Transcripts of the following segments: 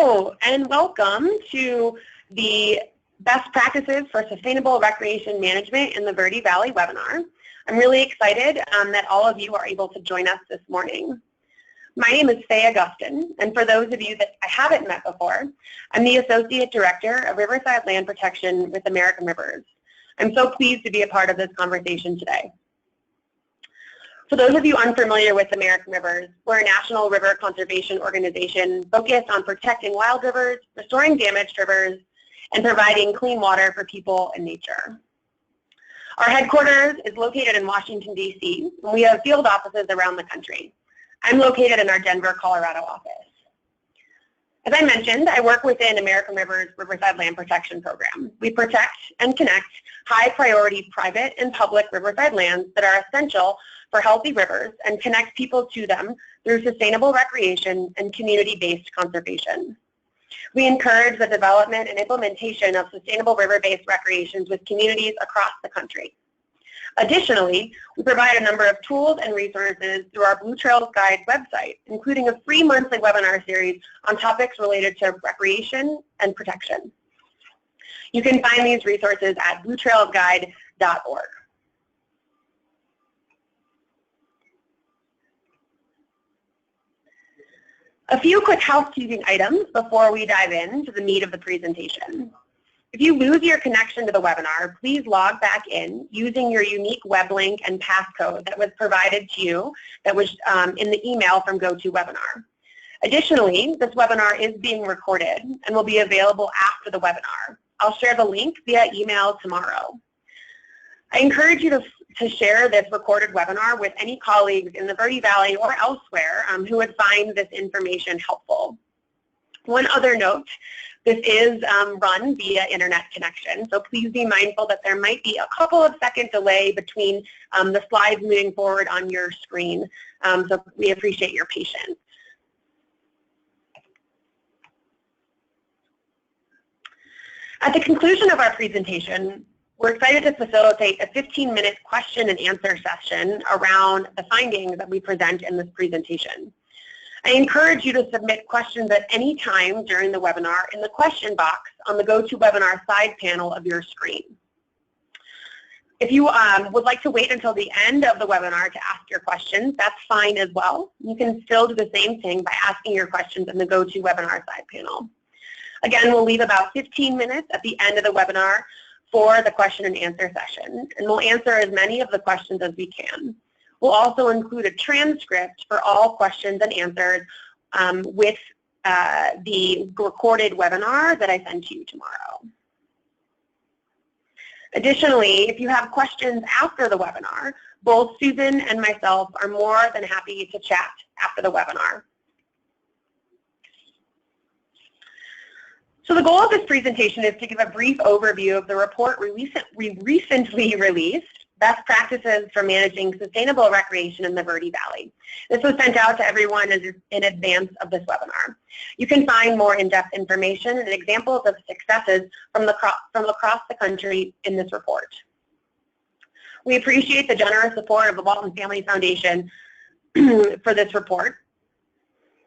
Hello and welcome to the Best Practices for Sustainable Recreation Management in the Verde Valley webinar. I'm really excited that all of you are able to join us this morning. My name is Faye Augustin, and for those of you that I haven't met before, I'm the Associate Director of Riverside Land Protection with American Rivers. I'm so pleased to be a part of this conversation today. For those of you unfamiliar with American Rivers, we're a national river conservation organization focused on protecting wild rivers, restoring damaged rivers, and providing clean water for people and nature. Our headquarters is located in Washington, D.C., and we have field offices around the country. I'm located in our Denver, Colorado office. As I mentioned, I work within American Rivers Riverside Land Protection Program. We protect and connect high-priority private and public riverside lands that are essential for healthy rivers and connect people to them through sustainable recreation and community-based conservation. We encourage the development and implementation of sustainable river-based recreations with communities across the country. Additionally, we provide a number of tools and resources through our Blue Trails Guide website, including a free monthly webinar series on topics related to recreation and protection. You can find these resources at bluetrailsguide.org. A few quick housekeeping items before we dive into the meat of the presentation. If you lose your connection to the webinar, please log back in using your unique web link and passcode that was provided to you that was in the email from GoToWebinar. Additionally, this webinar is being recorded and will be available after the webinar. I'll share the link via email tomorrow. I encourage you to share this recorded webinar with any colleagues in the Verde Valley or elsewhere who would find this information helpful. One other note, this is run via internet connection, so please be mindful that there might be a couple of second delay between the slides moving forward on your screen, so we appreciate your patience. At the conclusion of our presentation, we're excited to facilitate a 15-minute question and answer session around the findings that we present in this presentation. I encourage you to submit questions at any time during the webinar in the question box on the GoToWebinar side panel of your screen. If you would like to wait until the end of the webinar to ask your questions, that's fine as well. You can still do the same thing by asking your questions in the GoToWebinar side panel. Again, we'll leave about 15 minutes at the end of the webinar for the question and answer session, and we'll answer as many of the questions as we can. We'll also include a transcript for all questions and answers with the recorded webinar that I send to you tomorrow. Additionally, if you have questions after the webinar, both Susan and myself are more than happy to chat after the webinar. So the goal of this presentation is to give a brief overview of the report we recently released, Best Practices for Managing Sustainable Recreation in the Verde Valley. This was sent out to everyone in advance of this webinar. You can find more in-depth information and examples of successes from across the country in this report. We appreciate the generous support of the Walton Family Foundation for this report.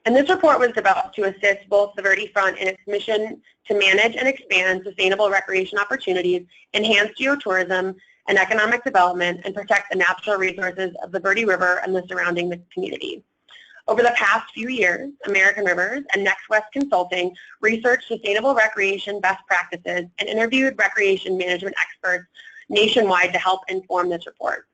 And this report was developed to assist both the Verde Front in its mission to manage and expand sustainable recreation opportunities, enhance geotourism and economic development, and protect the natural resources of the Verde River and the surrounding community. Over the past few years, American Rivers and Next West Consulting researched sustainable recreation best practices and interviewed recreation management experts nationwide to help inform this report.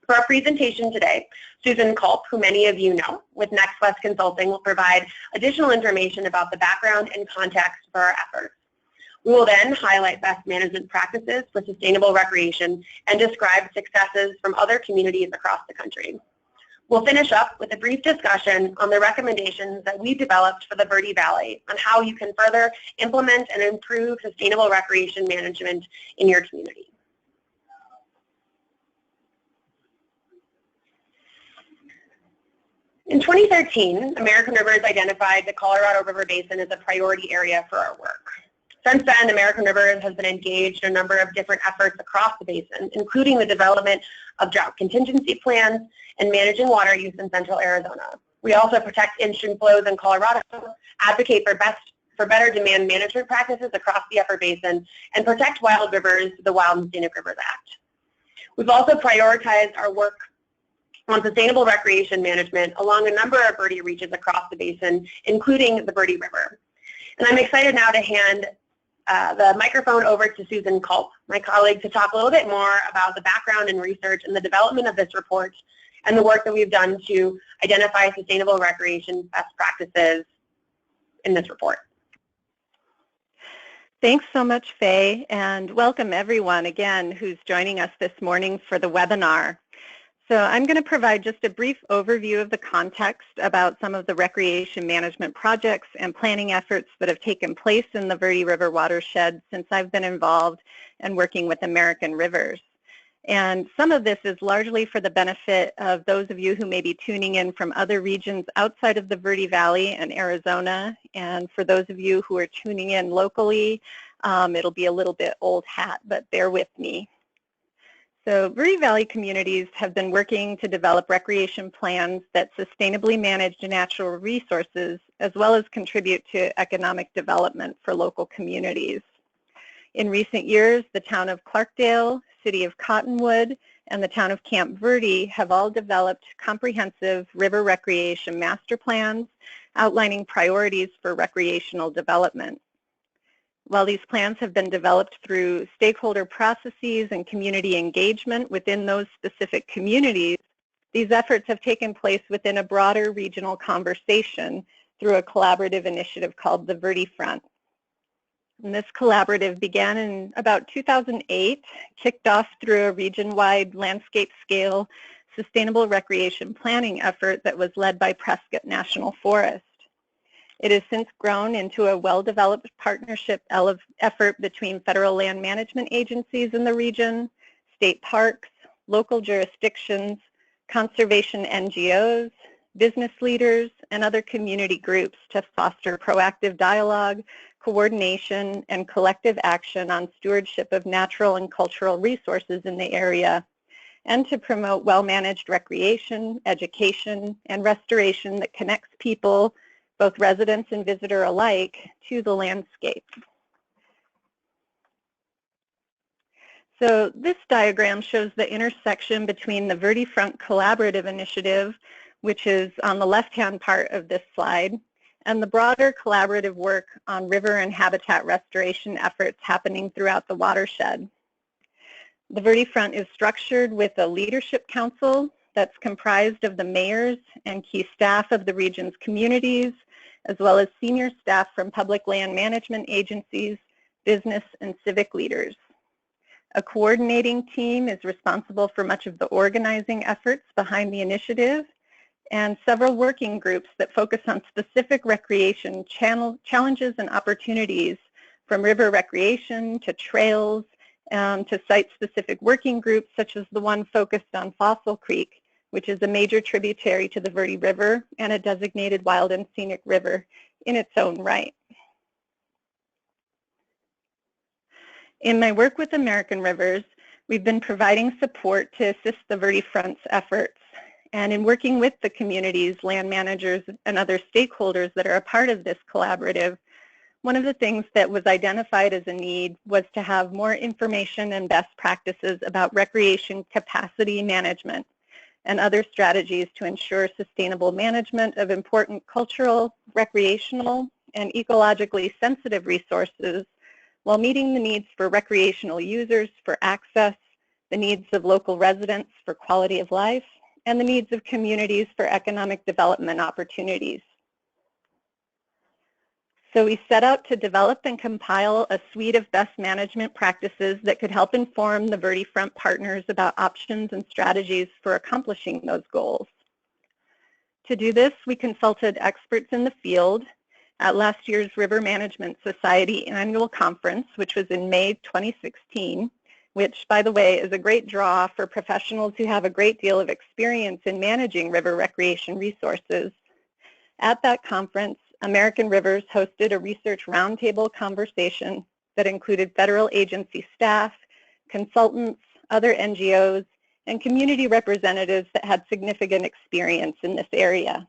For our presentation today, Susan Culp, who many of you know, with Next West Consulting, will provide additional information about the background and context for our efforts. We will then highlight best management practices for sustainable recreation and describe successes from other communities across the country. We'll finish up with a brief discussion on the recommendations that we developed for the Verde Valley on how you can further implement and improve sustainable recreation management in your community. In 2013, American Rivers identified the Colorado River Basin as a priority area for our work. Since then, American Rivers has been engaged in a number of different efforts across the basin, including the development of drought contingency plans and managing water use in central Arizona. We also protect in-stream flows in Colorado, advocate for better demand management practices across the Upper Basin, and protect wild rivers, the Wild and Scenic Rivers Act. We've also prioritized our work on sustainable recreation management along a number of Verde regions across the basin, including the Verde River. And I'm excited now to hand the microphone over to Susan Culp, my colleague, to talk a little bit more about the background and research and the development of this report and the work that we've done to identify sustainable recreation best practices in this report. Thanks so much, Faye, and welcome everyone again who's joining us this morning for the webinar. So I'm going to provide just a brief overview of the context about some of the recreation management projects and planning efforts that have taken place in the Verde River watershed since I've been involved and working with American Rivers. And some of this is largely for the benefit of those of you who may be tuning in from other regions outside of the Verde Valley and Arizona. And for those of you who are tuning in locally, it'll be a little bit old hat, but bear with me. So Verde Valley communities have been working to develop recreation plans that sustainably manage natural resources as well as contribute to economic development for local communities. In recent years, the town of Clarkdale, city of Cottonwood, and the town of Camp Verde have all developed comprehensive river recreation master plans outlining priorities for recreational development. While these plans have been developed through stakeholder processes and community engagement within those specific communities, these efforts have taken place within a broader regional conversation through a collaborative initiative called the Verde Front. And this collaborative began in about 2008, kicked off through a region-wide landscape-scale sustainable recreation planning effort that was led by Prescott National Forest. It has since grown into a well-developed partnership effort between federal land management agencies in the region, state parks, local jurisdictions, conservation NGOs, business leaders, and other community groups to foster proactive dialogue, coordination, and collective action on stewardship of natural and cultural resources in the area, and to promote well-managed recreation, education, and restoration that connects people, both residents and visitor alike, to the landscape. So this diagram shows the intersection between the Verde Front Collaborative Initiative, which is on the left-hand part of this slide, and the broader collaborative work on river and habitat restoration efforts happening throughout the watershed. The Verde Front is structured with a leadership council that's comprised of the mayors and key staff of the region's communities, as well as senior staff from public land management agencies, business, and civic leaders. A coordinating team is responsible for much of the organizing efforts behind the initiative, and several working groups that focus on specific recreation challenges and opportunities, from river recreation to trails, to site-specific working groups such as the one focused on Fossil Creek, which is a major tributary to the Verde River and a designated wild and scenic river in its own right. In my work with American Rivers, we've been providing support to assist the Verde Front's efforts. And in working with the communities, land managers, and other stakeholders that are a part of this collaborative, one of the things that was identified as a need was to have more information and best practices about recreation capacity management and other strategies to ensure sustainable management of important cultural, recreational, and ecologically sensitive resources while meeting the needs for recreational users for access, the needs of local residents for quality of life, and the needs of communities for economic development opportunities. So we set out to develop and compile a suite of best management practices that could help inform the Verde Front partners about options and strategies for accomplishing those goals. To do this, we consulted experts in the field at last year's River Management Society annual conference, which was in May 2016, which, by the way, is a great draw for professionals who have a great deal of experience in managing river recreation resources. At that conference, American Rivers hosted a research roundtable conversation that included federal agency staff, consultants, other NGOs, and community representatives that had significant experience in this area.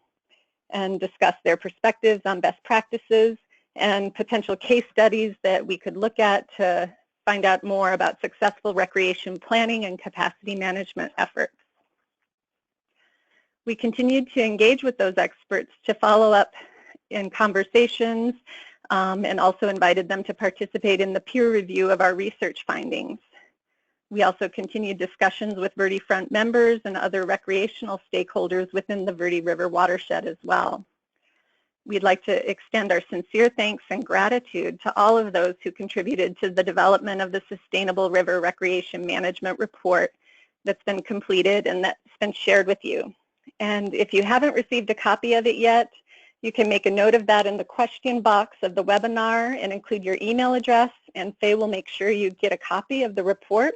and discuss their perspectives on best practices and potential case studies that we could look at to find out more about successful recreation planning and capacity management efforts. We continued to engage with those experts to follow up in conversations and also invited them to participate in the peer review of our research findings. We also continued discussions with Verde Front members and other recreational stakeholders within the Verde River watershed as well. We'd like to extend our sincere thanks and gratitude to all of those who contributed to the development of the Sustainable River Recreation Management Report that's been completed and that's been shared with you. And if you haven't received a copy of it yet, you can make a note of that in the question box of the webinar and include your email address, and Faye will make sure you get a copy of the report,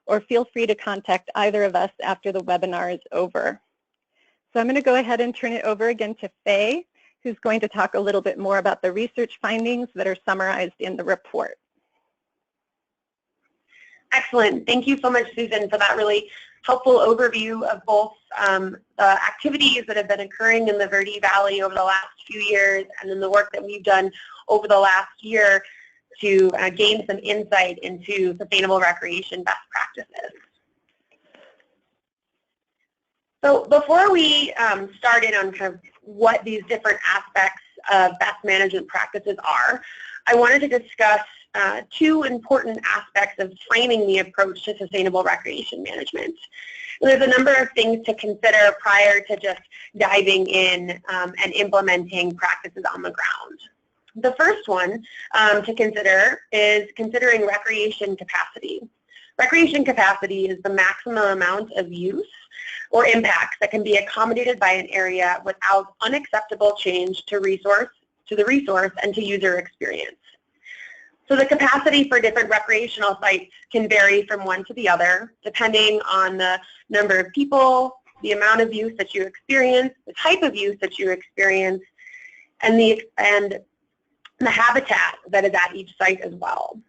or feel free to contact either of us after the webinar is over. So I'm going to go ahead and turn it over again to Faye, who's going to talk a little bit more about the research findings that are summarized in the report. Excellent. Thank you so much, Susan, for that really helpful overview of both the activities that have been occurring in the Verde Valley over the last few years and then the work that we've done over the last year to gain some insight into sustainable recreation best practices. So before we start in on kind of what these different aspects of best management practices are, I wanted to discuss two important aspects of framing the approach to sustainable recreation management. There's a number of things to consider prior to just diving in and implementing practices on the ground. The first one to consider is considering recreation capacity. Recreation capacity is the maximum amount of use or impacts that can be accommodated by an area without unacceptable change to the resource and to user experience. So the capacity for different recreational sites can vary from one to the other, depending on the number of people, the amount of use that you experience, the type of use that you experience, and the habitat that is at each site as well.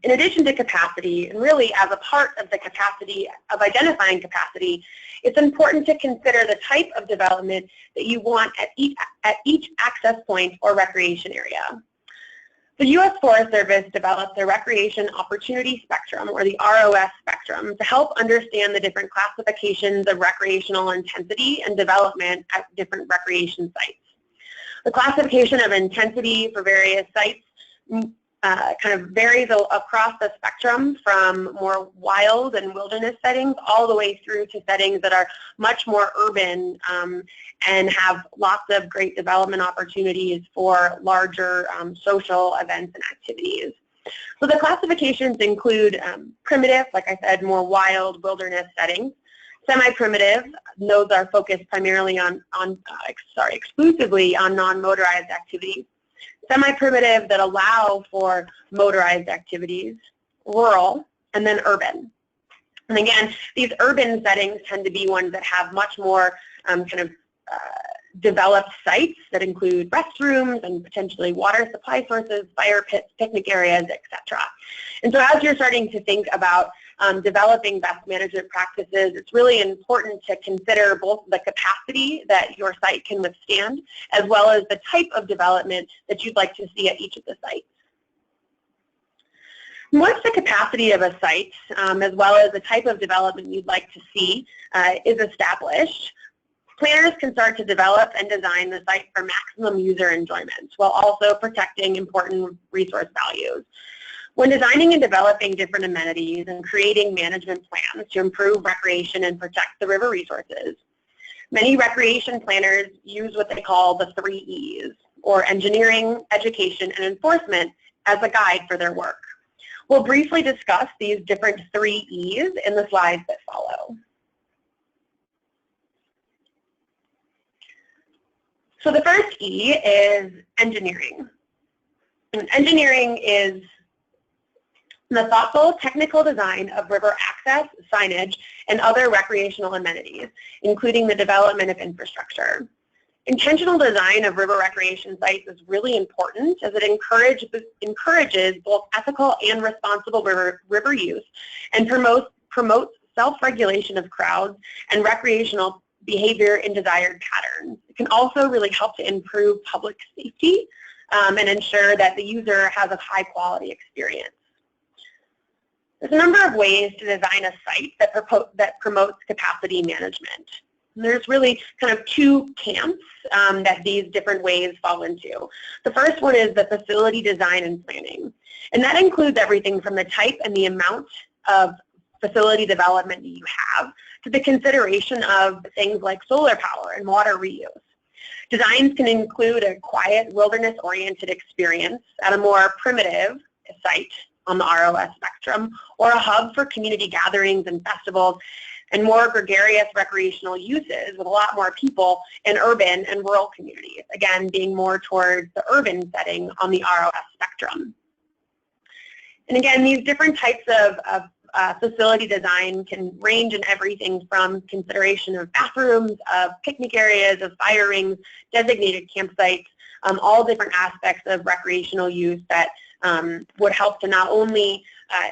In addition to capacity, and really as a part of the capacity of identifying capacity, it's important to consider the type of development that you want at each access point or recreation area. The U.S. Forest Service developed the Recreation Opportunity Spectrum, or the ROS spectrum, to help understand the different classifications of recreational intensity and development at different recreation sites. The classification of intensity for various sites kind of varies across the spectrum from more wild and wilderness settings all the way through to settings that are much more urban and have lots of great development opportunities for larger social events and activities. So the classifications include primitive, like I said, more wild wilderness settings. Semi-primitive, those are focused primarily exclusively on non-motorized activities. Semi-primitive that allow for motorized activities, rural, and then urban. And again, these urban settings tend to be ones that have much more developed sites that include restrooms and potentially water supply sources, fire pits, picnic areas, etc. And so as you're starting to think about developing best management practices, it's really important to consider both the capacity that your site can withstand as well as the type of development that you'd like to see at each of the sites. Once the capacity of a site, as well as the type of development you'd like to see is established, planners can start to develop and design the site for maximum user enjoyment while also protecting important resource values. When designing and developing different amenities and creating management plans to improve recreation and protect the river resources, many recreation planners use what they call the 3 E's, or engineering, education, and enforcement, as a guide for their work. We'll briefly discuss these different 3 E's in the slides that follow. So the first E is engineering. And engineering is the thoughtful technical design of river access, signage, and other recreational amenities, including the development of infrastructure. Intentional design of river recreation sites is really important as it encourages both ethical and responsible river use and promotes self-regulation of crowds and recreational behavior and desired patterns. It can also really help to improve public safety and ensure that the user has a high quality experience. There's a number of ways to design a site that promotes capacity management. And there's really kind of two camps that these different ways fall into. The first one is the facility design and planning. And that includes everything from the type and the amount of facility development that you have to the consideration of things like solar power and water reuse. Designs can include a quiet, wilderness-oriented experience at a more primitive site on the ROS spectrum, or a hub for community gatherings and festivals, and more gregarious recreational uses with a lot more people in urban and rural communities, again, being more towards the urban setting on the ROS spectrum. And again, these different types of facility design can range in everything from consideration of bathrooms, of picnic areas, of fire rings, designated campsites, all different aspects of recreational use that would help to not only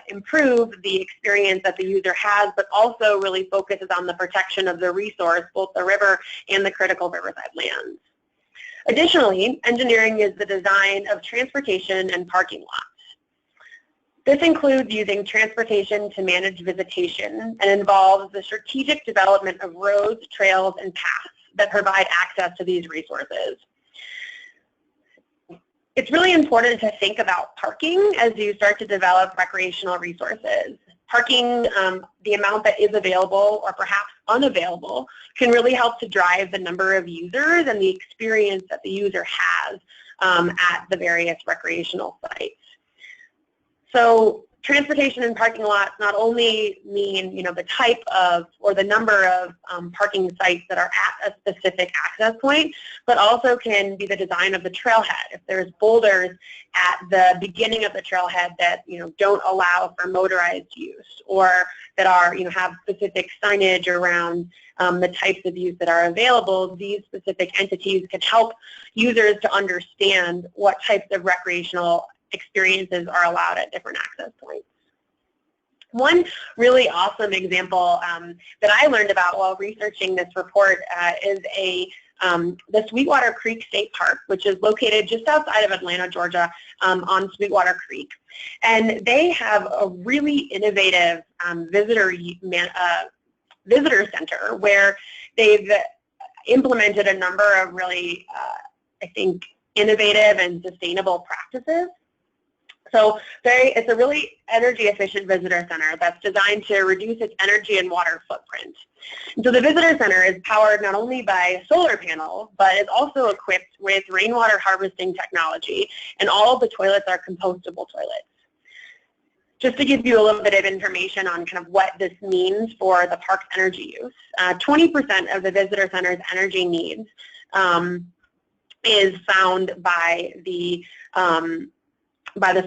improve the experience that the user has, but also really focuses on the protection of the resource, both the river and the critical riverside lands. Additionally, engineering is the design of transportation and parking lots. This includes using transportation to manage visitation and involves the strategic development of roads, trails, and paths that provide access to these resources. It's really important to think about parking as you start to develop recreational resources. Parking, the amount that is available or perhaps unavailable, can really help to drive the number of users and the experience that the user has at the various recreational sites. So transportation and parking lots not only mean, the type of or the number of parking sites that are at a specific access point, but also can be the design of the trailhead. If there's boulders at the beginning of the trailhead that don't allow for motorized use, or that are have specific signage around the types of use that are available, these specific entities can help users to understand what types of recreational experiences are allowed at different access points. One really awesome example that I learned about while researching this report is the Sweetwater Creek State Park, which is located just outside of Atlanta, Georgia, on Sweetwater Creek. And they have a really innovative visitor center where they've implemented a number of really, I think, innovative and sustainable practices. So it's a really energy efficient visitor center that's designed to reduce its energy and water footprint. And so the visitor center is powered not only by solar panels, but is also equipped with rainwater harvesting technology, and all of the toilets are compostable toilets. Just to give you a little bit of information on kind of what this means for the park's energy use, 20% of the visitor center's energy needs is found by the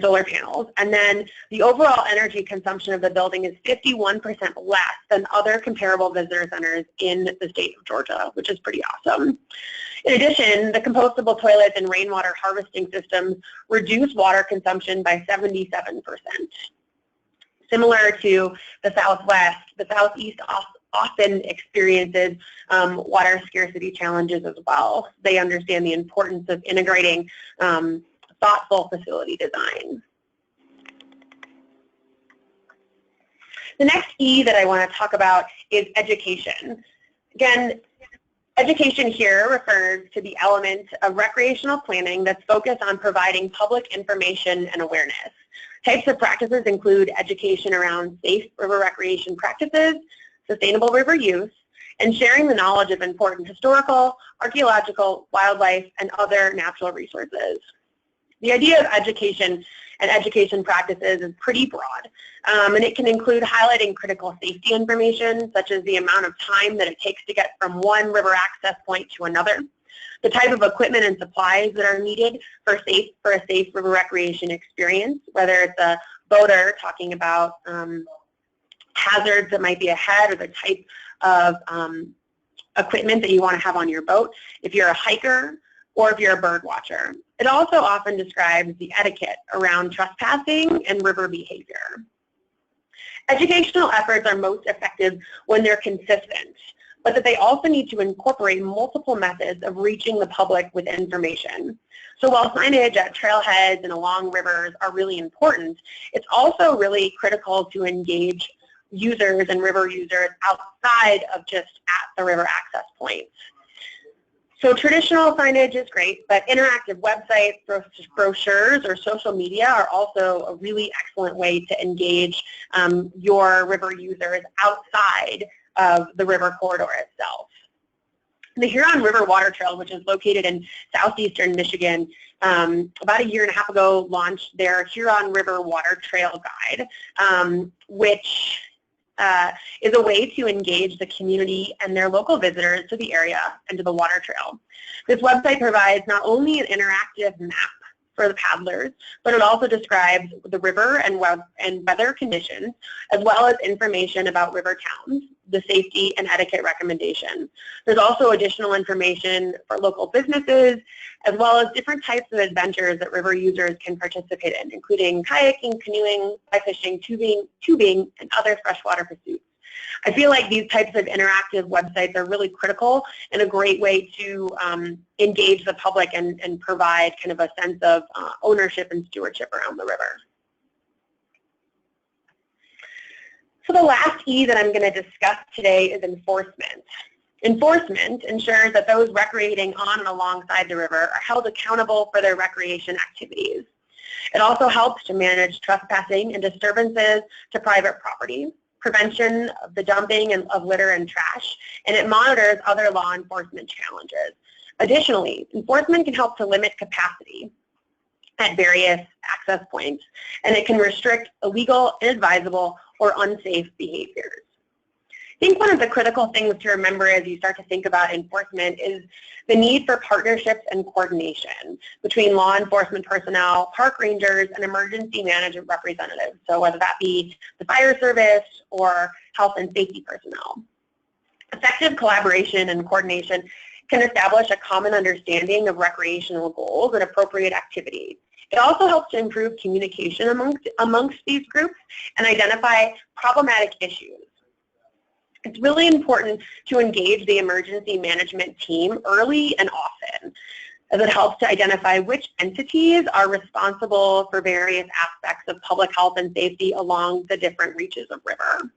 solar panels, and then the overall energy consumption of the building is 51% less than other comparable visitor centers in the state of Georgia, which is pretty awesome. In addition, the compostable toilets and rainwater harvesting systems reduce water consumption by 77%. Similar to the Southwest, the Southeast often experiences water scarcity challenges as well. They understand the importance of integrating thoughtful facility design. The next E that I want to talk about is education. Again, education here refers to the element of recreational planning that's focused on providing public information and awareness. Types of practices include education around safe river recreation practices, sustainable river use, and sharing the knowledge of important historical, archaeological, wildlife, and other natural resources. The idea of education and education practices is pretty broad, and it can include highlighting critical safety information, such as the amount of time that it takes to get from one river access point to another, the type of equipment and supplies that are needed for a safe river recreation experience, whether it's a boater talking about hazards that might be ahead, or the type of equipment that you want to have on your boat, if you're a hiker, or if you're a bird watcher. It also often describes the etiquette around trespassing and river behavior. Educational efforts are most effective when they're consistent, but that they also need to incorporate multiple methods of reaching the public with information. So while signage at trailheads and along rivers are really important, it's also really critical to engage users and river users outside of just at the river access points. So traditional signage is great, but interactive websites, brochures, or social media are also a really excellent way to engage your river users outside of the river corridor itself. The Huron River Water Trail, which is located in southeastern Michigan, about a year and a half ago launched their Huron River Water Trail Guide, which is a way to engage the community and their local visitors to the area and to the water trail. This website provides not only an interactive map for the paddlers, but it also describes the river and weather conditions, as well as information about river towns, the safety and etiquette recommendations. There's also additional information for local businesses, as well as different types of adventures that river users can participate in, including kayaking, canoeing, fly fishing, tubing, and other freshwater pursuits. I feel like these types of interactive websites are really critical and a great way to engage the public and provide kind of a sense of ownership and stewardship around the river. So the last E that I'm going to discuss today is enforcement. Enforcement ensures that those recreating on and alongside the river are held accountable for their recreation activities. It also helps to manage trespassing and disturbances to private property, prevention of the dumping of litter and trash, and it monitors other law enforcement challenges. Additionally, enforcement can help to limit capacity at various access points, and it can restrict illegal, inadvisable, or unsafe behaviors. I think one of the critical things to remember as you start to think about enforcement is the need for partnerships and coordination between law enforcement personnel, park rangers, and emergency management representatives. So whether that be the fire service or health and safety personnel. Effective collaboration and coordination can establish a common understanding of recreational goals and appropriate activities. It also helps to improve communication amongst these groups and identify problematic issues. It's really important to engage the emergency management team early and often, as it helps to identify which entities are responsible for various aspects of public health and safety along the different reaches of river.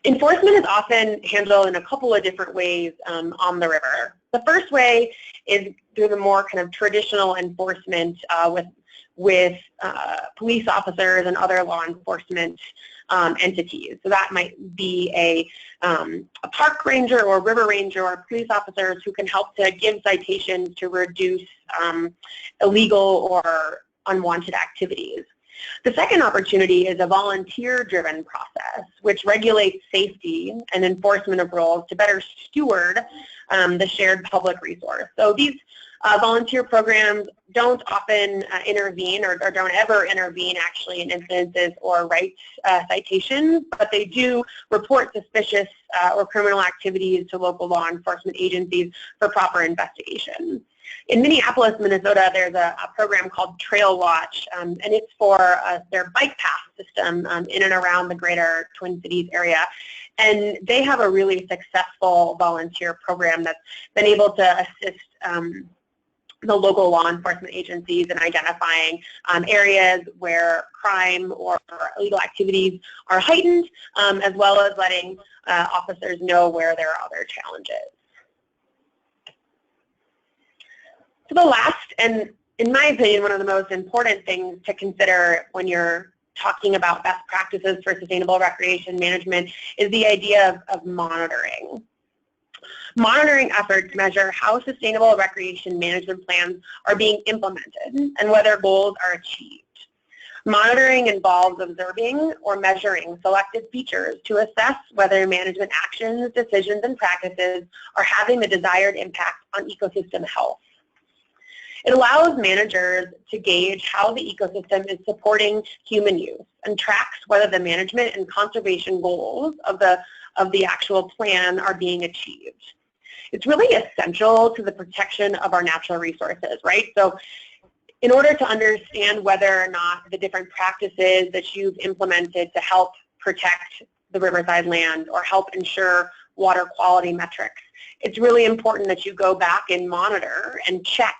Enforcement is often handled in a couple of different ways on the river. The first way is through the more kind of traditional enforcement with police officers and other law enforcement entities. So that might be a park ranger or river ranger or police officers who can help to give citations to reduce illegal or unwanted activities. The second opportunity is a volunteer-driven process, which regulates safety and enforcement of rules to better steward the shared public resource. So these volunteer programs don't often intervene or don't ever intervene actually in incidences or write citations, but they do report suspicious or criminal activities to local law enforcement agencies for proper investigation. In Minneapolis, Minnesota, there's a program called Trail Watch, and it's for their bike path system in and around the greater Twin Cities area. And they have a really successful volunteer program that's been able to assist the local law enforcement agencies in identifying areas where crime or illegal activities are heightened, as well as letting officers know where there are other challenges. So the last, and in my opinion, one of the most important things to consider when you're talking about best practices for sustainable recreation management is the idea of monitoring. Monitoring efforts measure how sustainable recreation management plans are being implemented and whether goals are achieved. Monitoring involves observing or measuring selected features to assess whether management actions, decisions, and practices are having the desired impact on ecosystem health. It allows managers to gauge how the ecosystem is supporting human use and tracks whether the management and conservation goals of the actual plan are being achieved. It's really essential to the protection of our natural resources, right? So in order to understand whether or not the different practices that you've implemented to help protect the riverside land or help ensure water quality metrics. It's really important that you go back and monitor and check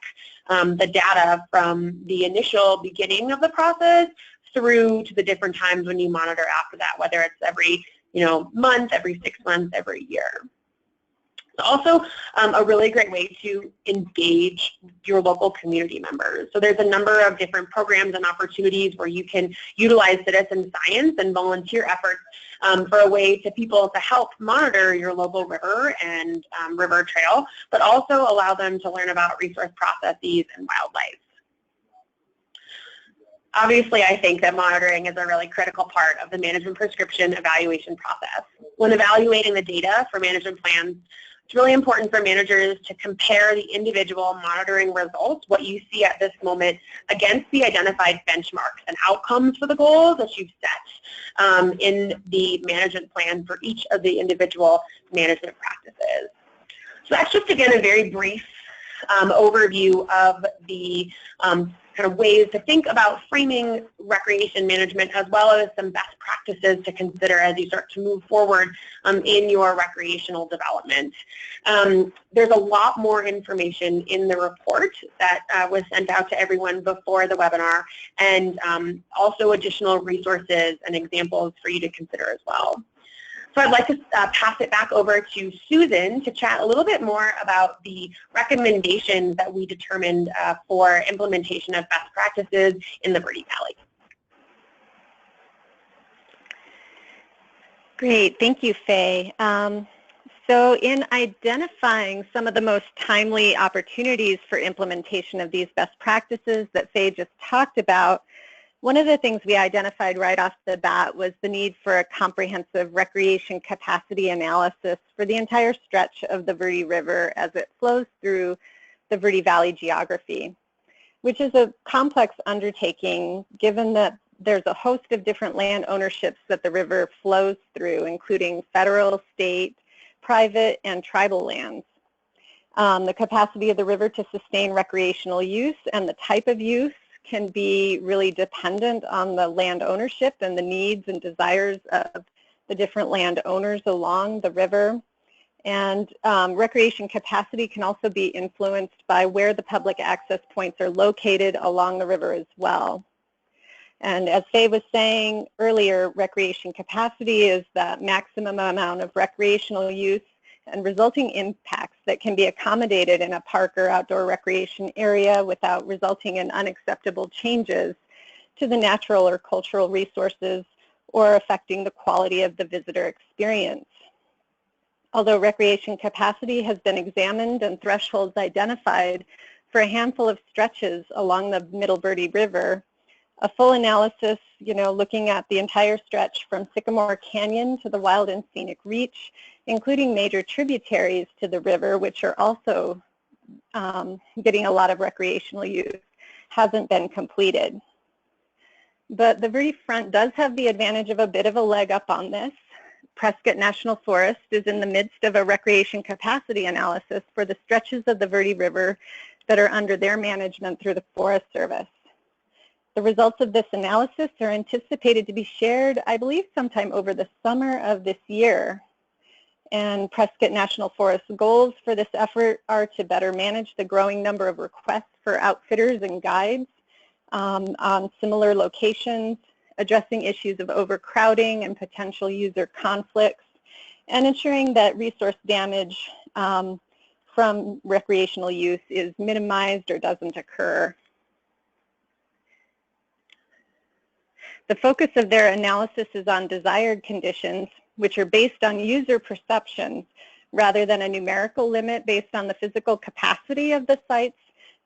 the data from the initial beginning of the process through to the different times when you monitor after that, whether it's every month, every 6 months, every year. It's also a really great way to engage your local community members. So there's a number of different programs and opportunities where you can utilize citizen science and volunteer efforts for a way to people to help monitor your local river and river trail, but also allow them to learn about resource processes and wildlife. Obviously, I think that monitoring is a really critical part of the management prescription evaluation process. When evaluating the data for management plans, it's really important for managers to compare the individual monitoring results, what you see at this moment, against the identified benchmarks and outcomes for the goals that you've set in the management plan for each of the individual management practices. So that's just, again, a very brief overview of the kind of ways to think about framing recreation management, as well as some best practices to consider as you start to move forward in your recreational development. There's a lot more information in the report that was sent out to everyone before the webinar, and also additional resources and examples for you to consider as well. So I'd like to pass it back over to Susan to chat a little bit more about the recommendations that we determined for implementation of best practices in the Verde Valley. Great, thank you, Faye. So in identifying some of the most timely opportunities for implementation of these best practices that Faye just talked about, one of the things we identified right off the bat was the need for a comprehensive recreation capacity analysis for the entire stretch of the Verde River as it flows through the Verde Valley geography, which is a complex undertaking given that there's a host of different land ownerships that the river flows through, including federal, state, private, and tribal lands. The capacity of the river to sustain recreational use and the type of use can be really dependent on the land ownership and the needs and desires of the different land owners along the river. And recreation capacity can also be influenced by where the public access points are located along the river as well. And as Faye was saying earlier, recreation capacity is the maximum amount of recreational use and resulting impacts that can be accommodated in a park or outdoor recreation area without resulting in unacceptable changes to the natural or cultural resources or affecting the quality of the visitor experience. Although recreation capacity has been examined and thresholds identified for a handful of stretches along the Middle Verde River, a full analysis, looking at the entire stretch from Sycamore Canyon to the Wild and Scenic Reach, including major tributaries to the river, which are also getting a lot of recreational use, hasn't been completed. But the Verde Front does have the advantage of a bit of a leg up on this. Prescott National Forest is in the midst of a recreation capacity analysis for the stretches of the Verde River that are under their management through the Forest Service. The results of this analysis are anticipated to be shared, I believe, sometime over the summer of this year. And Prescott National Forest's goals for this effort are to better manage the growing number of requests for outfitters and guides on similar locations, addressing issues of overcrowding and potential user conflicts, and ensuring that resource damage from recreational use is minimized or doesn't occur. The focus of their analysis is on desired conditions, which are based on user perceptions rather than a numerical limit based on the physical capacity of the sites,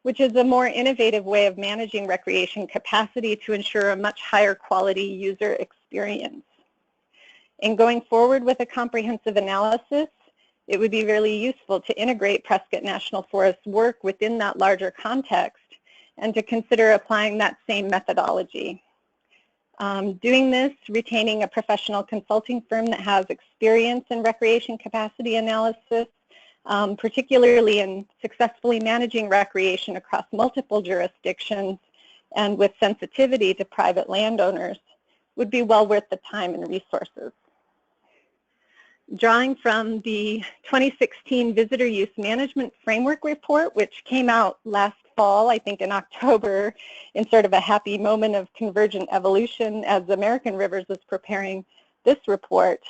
which is a more innovative way of managing recreation capacity to ensure a much higher quality user experience. In going forward with a comprehensive analysis, it would be really useful to integrate Prescott National Forest's work within that larger context and to consider applying that same methodology. Doing this, retaining a professional consulting firm that has experience in recreation capacity analysis, particularly in successfully managing recreation across multiple jurisdictions and with sensitivity to private landowners, would be well worth the time and resources. drawing from the 2016 Visitor Use Management Framework Report, which came out last fall, I think in October, in sort of a happy moment of convergent evolution as American Rivers was preparing this report.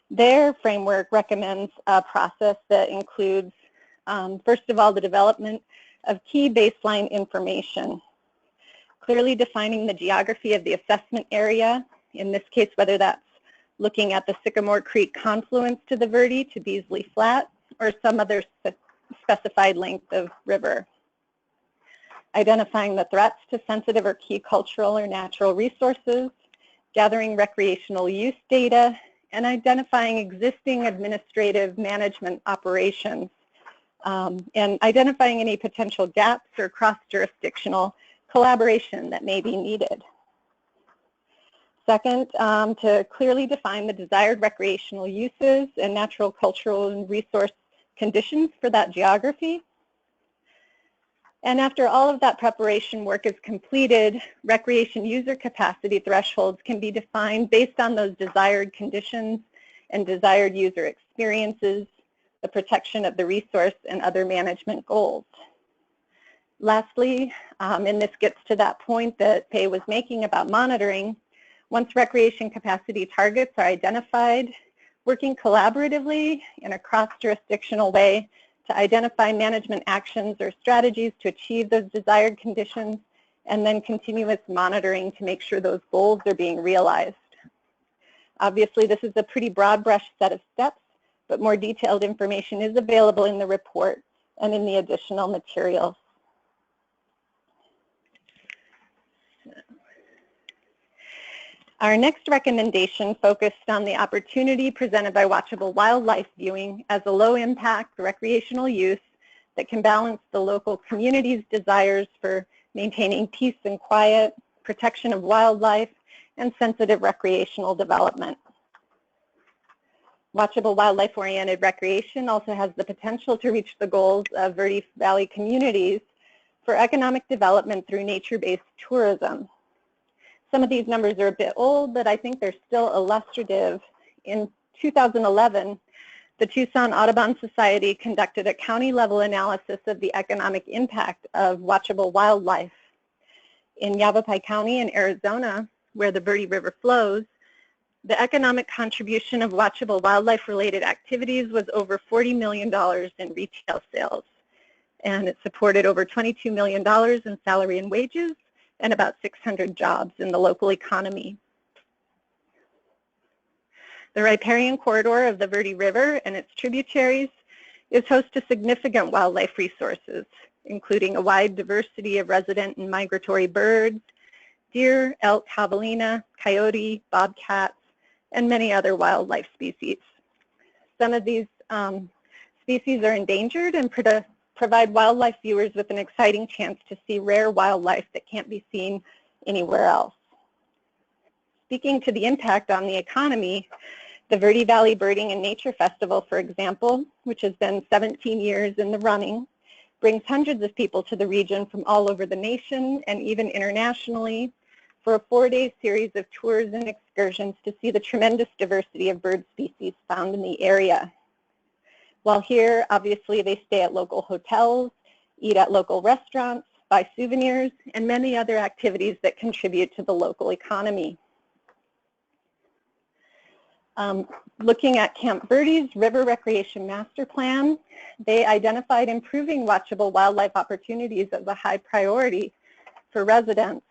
Their framework recommends a process that includes, first of all, the development of key baseline information, clearly defining the geography of the assessment area, in this case, whether that's looking at the Sycamore Creek confluence to the Verde to Beasley Flat or some other specified length of river. Identifying the threats to sensitive or key cultural or natural resources, gathering recreational use data, and identifying existing administrative management operations, and identifying any potential gaps or cross-jurisdictional collaboration that may be needed. Second, to clearly define the desired recreational uses and natural, cultural, and resource conditions for that geography. And after all of that preparation work is completed, recreation user capacity thresholds can be defined based on those desired conditions and desired user experiences, the protection of the resource, and other management goals. Lastly, and this gets to that point that Faye was making about monitoring, once recreation capacity targets are identified, working collaboratively in a cross-jurisdictional way to identify management actions or strategies to achieve those desired conditions, and then continuous monitoring to make sure those goals are being realized. Obviously, this is a pretty broad brush set of steps, but more detailed information is available in the report and in the additional materials. Our next recommendation focused on the opportunity presented by watchable wildlife viewing as a low-impact recreational use that can balance the local community's desires for maintaining peace and quiet, protection of wildlife, and sensitive recreational development. Watchable wildlife-oriented recreation also has the potential to reach the goals of Verde Valley communities for economic development through nature-based tourism. Some of these numbers are a bit old, but I think they're still illustrative. In 2011, the Tucson Audubon Society conducted a county-level analysis of the economic impact of watchable wildlife. In Yavapai County in Arizona, where the Verde River flows, the economic contribution of watchable wildlife-related activities was over $40 million in retail sales, and it supported over $22 million in salary and wages, and about 600 jobs in the local economy. The riparian corridor of the Verde River and its tributaries is host to significant wildlife resources, including a wide diversity of resident and migratory birds, deer, elk, javelina, coyote, bobcats, and many other wildlife species. Some of these species are endangered and provide wildlife viewers with an exciting chance to see rare wildlife that can't be seen anywhere else. Speaking to the impact on the economy, the Verde Valley Birding and Nature Festival, for example, which has been 17 years in the running, brings hundreds of people to the region from all over the nation and even internationally for a 4-day series of tours and excursions to see the tremendous diversity of bird species found in the area. While here, obviously, they stay at local hotels, eat at local restaurants, buy souvenirs, and many other activities that contribute to the local economy. Looking at Camp Verde's River Recreation Master Plan, they identified improving watchable wildlife opportunities as a high priority for residents,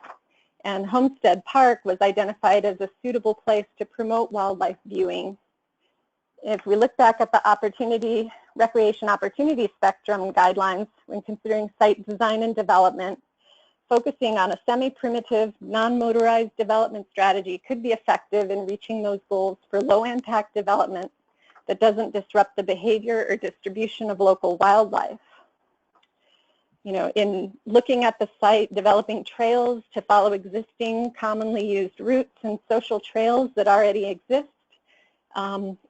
and Homestead Park was identified as a suitable place to promote wildlife viewing. If we look back at the recreation opportunity spectrum guidelines when considering site design and development, focusing on a semi-primitive, non-motorized development strategy could be effective in reaching those goals for low-impact development that doesn't disrupt the behavior or distribution of local wildlife. You know, in looking at the site, developing trails to follow existing commonly used routes and social trails that already exist,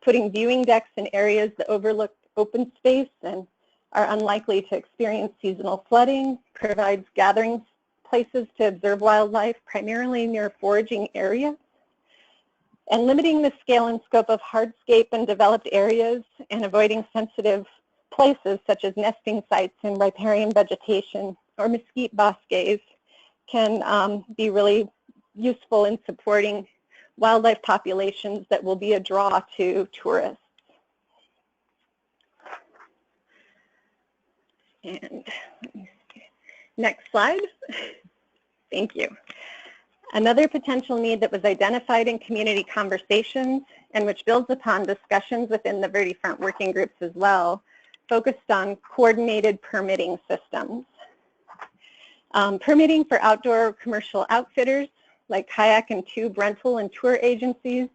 putting viewing decks in areas that overlook open space and are unlikely to experience seasonal flooding, provides gathering places to observe wildlife, primarily near foraging areas. and limiting the scale and scope of hardscape and developed areas and avoiding sensitive places such as nesting sites and riparian vegetation or mesquite bosques can be really useful in supporting wildlife populations that will be a draw to tourists. And let me see. Next slide. Thank you. Another potential need that was identified in community conversations and which builds upon discussions within the Verde Front working groups as well, focused on coordinated permitting systems. Permitting for outdoor commercial outfitters like kayak and tube rental and tour agencies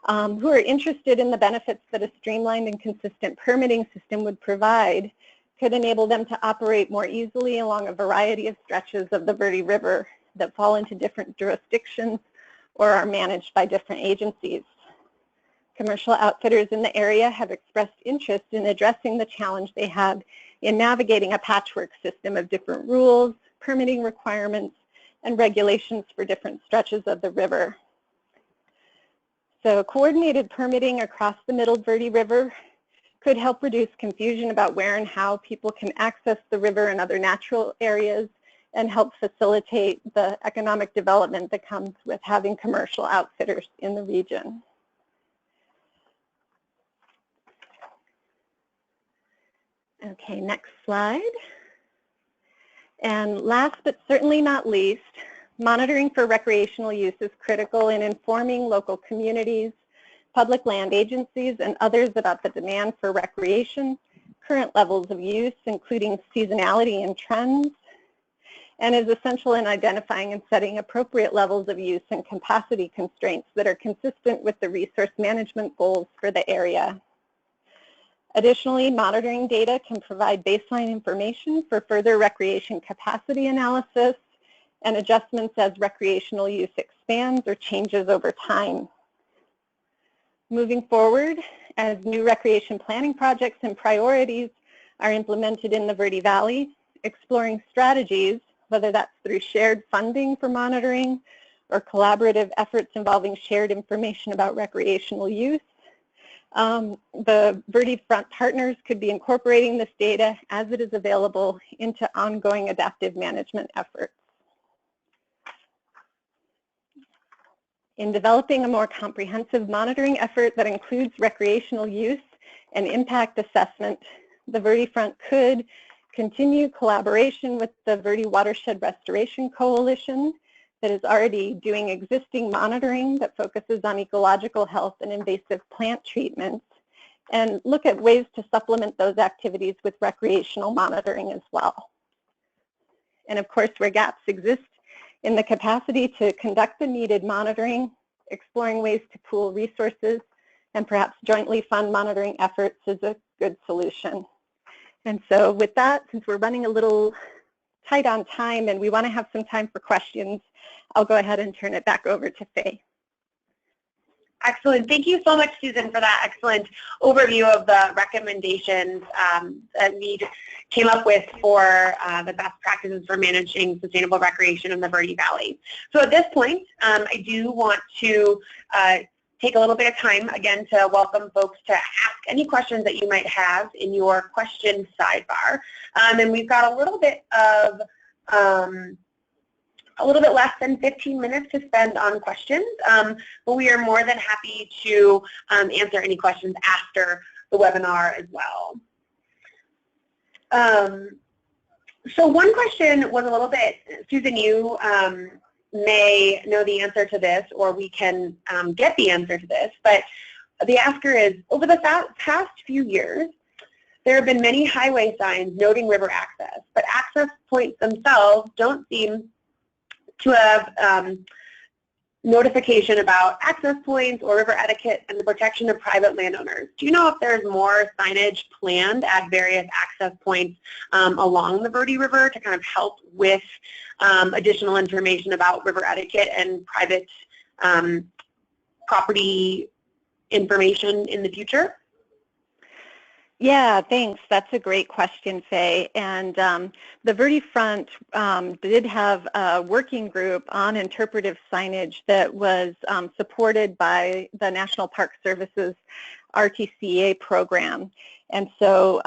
who are interested in the benefits that a streamlined and consistent permitting system would provide could enable them to operate more easily along a variety of stretches of the Verde River that fall into different jurisdictions or are managed by different agencies. Commercial outfitters in the area have expressed interest in addressing the challenge they have in navigating a patchwork system of different rules, permitting requirements, and regulations for different stretches of the river. So coordinated permitting across the Middle Verde River could help reduce confusion about where and how people can access the river and other natural areas and help facilitate the economic development that comes with having commercial outfitters in the region. Okay, next slide. And last but certainly not least, monitoring for recreational use is critical in informing local communities, public land agencies, and others about the demand for recreation, current levels of use, including seasonality and trends, and is essential in identifying and setting appropriate levels of use and capacity constraints that are consistent with the resource management goals for the area. Additionally, monitoring data can provide baseline information for further recreation capacity analysis and adjustments as recreational use expands or changes over time. Moving forward, as new recreation planning projects and priorities are implemented in the Verde Valley, exploring strategies, whether that's through shared funding for monitoring or collaborative efforts involving shared information about recreational use, the Verde Front partners could be incorporating this data as it is available into ongoing adaptive management efforts. In developing a more comprehensive monitoring effort that includes recreational use and impact assessment, the Verde Front could continue collaboration with the Verde Watershed Restoration Coalition that is already doing existing monitoring that focuses on ecological health and invasive plant treatments, and look at ways to supplement those activities with recreational monitoring as well. And of course, where gaps exist in the capacity to conduct the needed monitoring, exploring ways to pool resources, and perhaps jointly fund monitoring efforts is a good solution. And so with that, since we're running a little tight on time and we want to have some time for questions, I'll go ahead and turn it back over to Faye. Excellent. Thank you so much, Susan, for that excellent overview of the recommendations that we came up with for the best practices for managing sustainable recreation in the Verde Valley. So at this point, I do want to take a little bit of time again to welcome folks to ask any questions that you might have in your question sidebar. And we've got a little bit less than 15 minutes to spend on questions, but we are more than happy to answer any questions after the webinar as well. So one question was a little bit, Susan, you may know the answer to this, or we can get the answer to this, but the asker is, over the past few years, there have been many highway signs noting river access, but access points themselves don't seem to have notification about access points or river etiquette and the protection of private landowners. Do you know if there's more signage planned at various access points along the Verde River to kind of help with additional information about river etiquette and private property information in the future? Yeah, thanks. That's a great question, Faye. And the Verde Front did have a working group on interpretive signage that was supported by the National Park Service's RTCA program. And so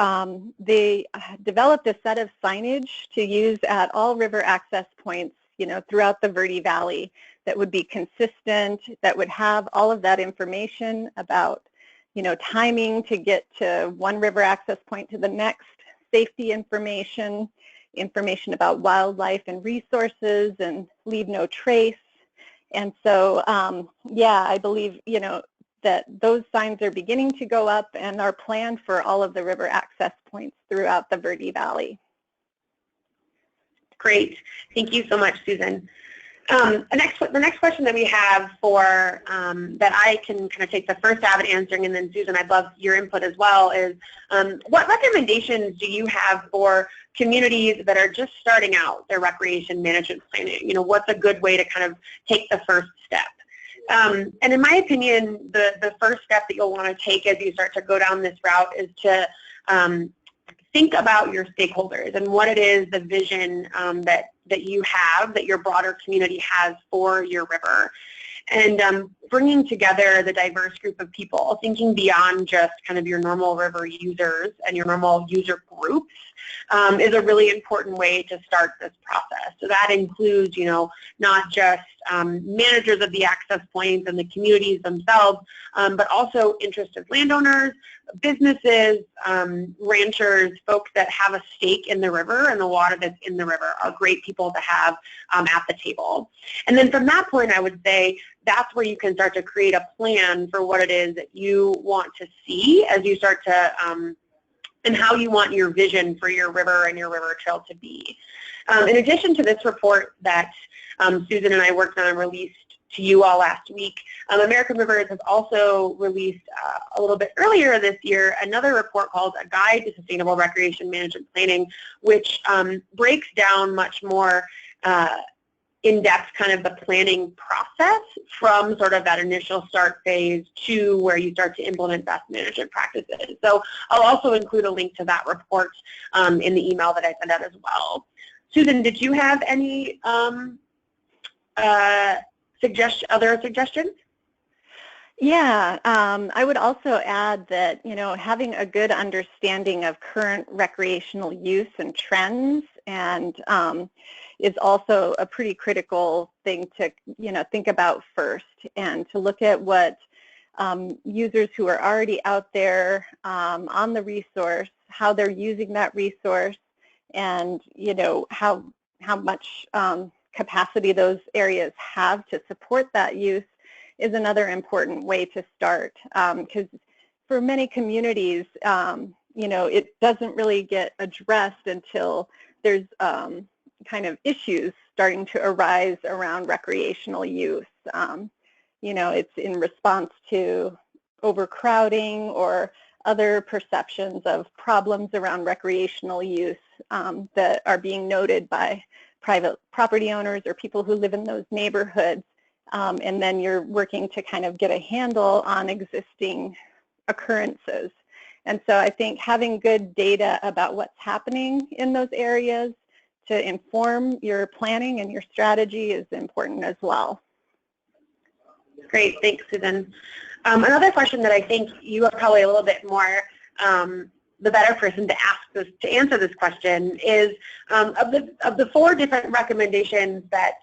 they developed a set of signage to use at all river access points, throughout the Verde Valley that would be consistent, that would have all of that information about timing to get to one river access point to the next, safety information, information about wildlife and resources, and leave no trace. And so, yeah, I believe, that those signs are beginning to go up and are planned for all of the river access points throughout the Verde Valley. Great. Thank you so much, Susan. The next question that we have for that I can kind of take the first stab at answering, and then Susan, I'd love your input as well, is what recommendations do you have for communities that are just starting out their recreation management planning? What's a good way to kind of take the first step? And in my opinion, the first step that you'll want to take as you start to go down this route is to think about your stakeholders and what it is, the vision that you have, that your broader community has for your river. And bringing together the diverse group of people, thinking beyond just kind of your normal river users and your normal user groups is a really important way to start this process. So that includes, not just managers of the access points and the communities themselves, but also interested landowners, businesses, ranchers, folks that have a stake in the river and the water that's in the river are great people to have at the table. And then from that point, I would say that's where you can start to create a plan for what it is that you want to see as you start to and how you want your vision for your river and your river trail to be. In addition to this report that Susan and I worked on and released to you all last week, American Rivers has also released a little bit earlier this year another report called A Guide to Sustainable Recreation Management Planning, which breaks down much more in-depth kind of the planning process from sort of that initial start phase to where you start to implement best management practices. So I'll also include a link to that report in the email that I sent out as well. Susan, did you have any other suggestions? Yeah, I would also add that, having a good understanding of current recreational use and trends and is also a pretty critical thing to, think about first, and to look at what users who are already out there on the resource, how they're using that resource, and, how much capacity those areas have to support that use is another important way to start. Because for many communities, it doesn't really get addressed until there's kind of issues starting to arise around recreational use. It's in response to overcrowding or other perceptions of problems around recreational use that are being noted by private property owners or people who live in those neighborhoods. And then you're working to kind of get a handle on existing occurrences. And so I think having good data about what's happening in those areas to inform your planning and your strategy is important as well. Great, thanks, Susan. Another question that I think you are probably a little bit more the better person to answer this question is of the 4 different recommendations that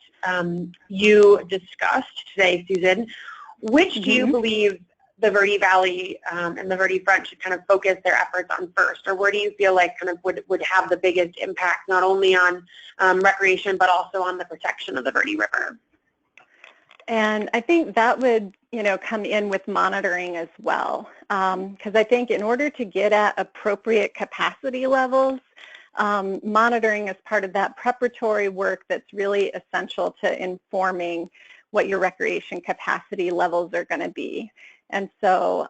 you discussed today, Susan, which do you believe the Verde Valley and the Verde Front should kind of focus their efforts on first, or where do you feel like kind of would have the biggest impact not only on recreation but also on the protection of the Verde River? And I think that would, come in with monitoring as well, because I think in order to get at appropriate capacity levels, monitoring is part of that preparatory work that's really essential to informing what your recreation capacity levels are going to be. And so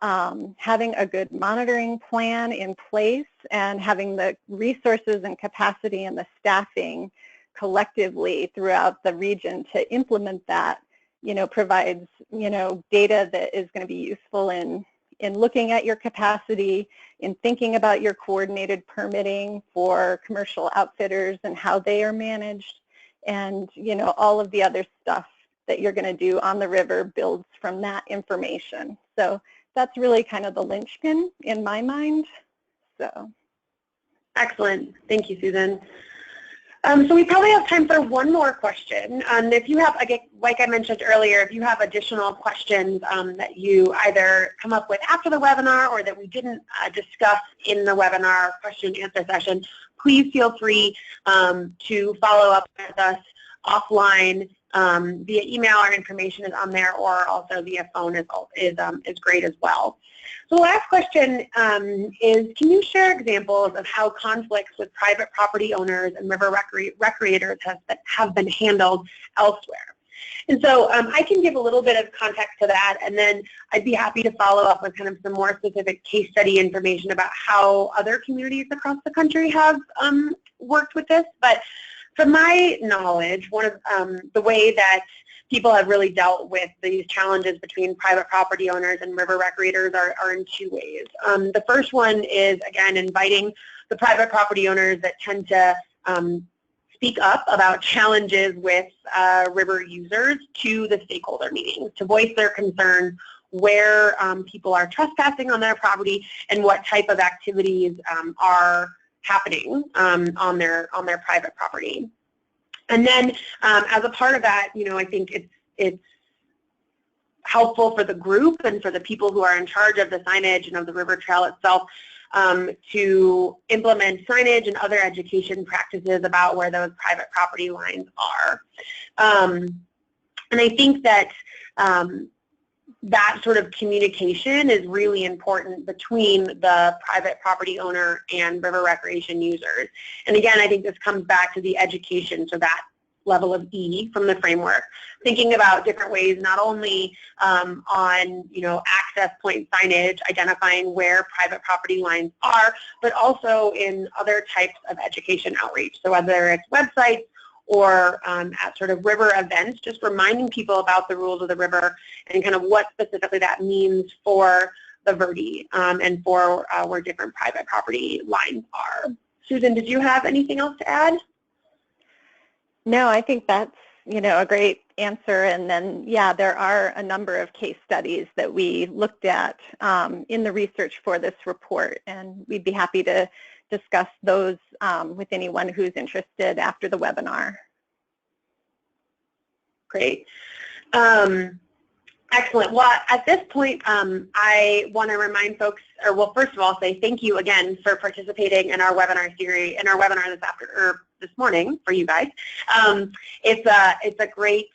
having a good monitoring plan in place and having the resources and capacity and the staffing collectively throughout the region to implement that, provides, data that is going to be useful in in looking at your capacity, in thinking about your coordinated permitting for commercial outfitters and how they are managed, and all of the other stuff that you're going to do on the river builds from that information. So that's really kind of the linchpin in my mind. So excellent. Thank you, Susan. So we probably have time for one more question. If you have, again, like I mentioned earlier, if you have additional questions that you either come up with after the webinar or that we didn't discuss in the webinar question and answer session, please feel free to follow up with us offline via email. Our information is on there, or also via phone is great as well. So the last question is, can you share examples of how conflicts with private property owners and river recreators have been handled elsewhere? And so I can give a little bit of context to that, and then I'd be happy to follow up with kind of some more specific case study information about how other communities across the country have worked with this. But from my knowledge, one of the way that people have really dealt with these challenges between private property owners and river recreators are in two ways. The first one is, again, inviting the private property owners that tend to speak up about challenges with river users to the stakeholder meetings, to voice their concerns where people are trespassing on their property and what type of activities are happening on their private property. And then as a part of that, I think it's helpful for the group and for the people who are in charge of the signage and of the river trail itself to implement signage and other education practices about where those private property lines are. And I think that that sort of communication is really important between the private property owner and river recreation users. And again, I think this comes back to the education, so that level of E from the framework, thinking about different ways, not only on access point signage, identifying where private property lines are, but also in other types of education outreach. So whether it's websites or at sort of river events, just reminding people about the rules of the river and kind of what specifically that means for the Verde and for where different private property lines are. Susan, did you have anything else to add? No, I think that's a great answer. And then, yeah, there are a number of case studies that we looked at in the research for this report, and we'd be happy to discuss those with anyone who's interested after the webinar. Great. Excellent. Well, at this point, I want to remind folks, or well, first of all, say thank you again for participating in our webinar series, in our webinar this morning for you guys. It's a great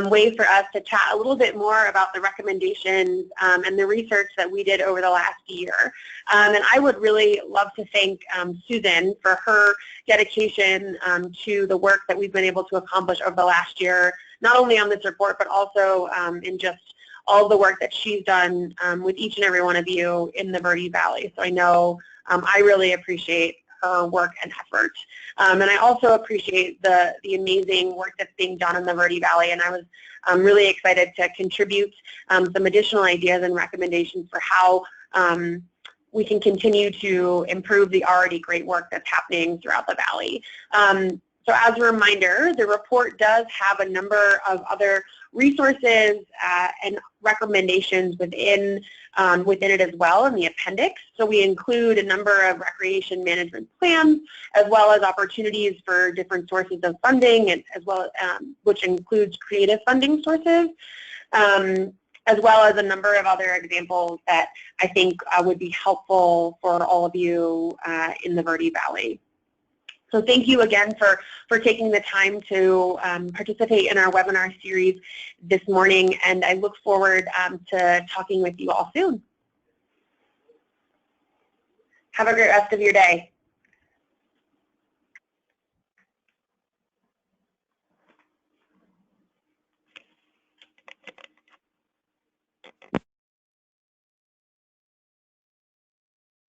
way for us to chat a little bit more about the recommendations and the research that we did over the last year. And I would really love to thank Susan for her dedication to the work that we've been able to accomplish over the last year, not only on this report, but also in just all the work that she's done with each and every one of you in the Verde Valley. So I know I really appreciate her work and effort. And I also appreciate the amazing work that's being done in the Verde Valley, and I was really excited to contribute some additional ideas and recommendations for how we can continue to improve the already great work that's happening throughout the valley. So as a reminder, the report does have a number of other resources and recommendations within it as well in the appendix. So we include a number of recreation management plans, as well as opportunities for different sources of funding, and as well which includes creative funding sources, as well as a number of other examples that I think would be helpful for all of you in the Verde Valley. So thank you again for taking the time to participate in our webinar series this morning, and I look forward to talking with you all soon. Have a great rest of your day.